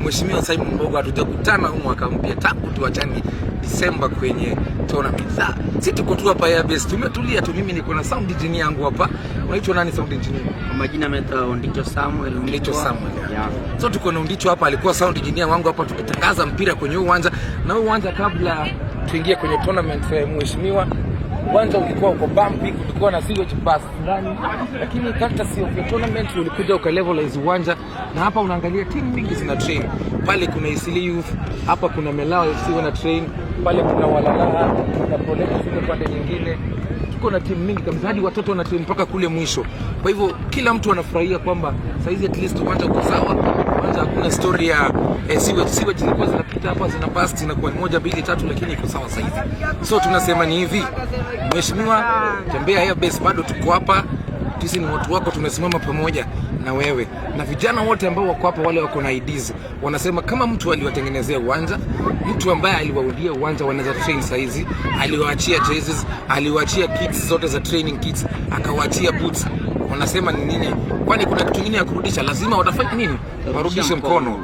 Mheshimiwa Simon Mbogo hatujakutana huu mwaka mpya tangu tuachane Disemba kwenye tournament. Sisi tuko tu hapa Airbase, tumetulia tu. Mimi niko na sound engineer yangu hapa. Unaitwa nani sound engineer? Kwa majina meta Ondicho Samuel. Yeah. So tuko na Ondicho hapa, alikuwa sound engineer wangu hapa tukitangaza mpira kwenye uwanja. Na uwanja kabla tuingie kwenye tournament mheshimiwa, uwanja ulikuwa uko bumpy, kulikuwa na sewage pass ndani, lakini courtesy of the tournament ulikuja ukalevelize uwanja, na hapa unaangalia timu nyingi zina train. Pale kuna Isili Youth, hapa kuna Melao FC wana train, pale kuna Walala, kuna Poleka zile pande nyingine. Tuko na timu mingi kabisa, hadi watoto wana train mpaka kule mwisho. Kwa hivyo kila mtu anafurahia kwamba saizi at least uwanja uko sawa. Uwanja hakuna story ya sewage zilikuwa zinapita hapa, zina pass zinakuwa 1 2 3, lakini iko sawa saizi. So tunasema ni hivi, mheshimiwa, tembea Airbase, bado tuko hapa. Sisi ni watu wako, tumesimama pamoja na wewe na vijana wote ambao wako hapa, wale wako na ideas. Wanasema kama mtu aliwatengenezea uwanja, mtu ambaye aliwaudia uwanja wanaweza train saizi, aliwaachia jerseys, aliwaachia kits zote za training kits, akawaachia boots. Wanasema ni nini? Kwani kuna kitu kingine ya kurudisha? Lazima watafanya nini? Warudishe mkono.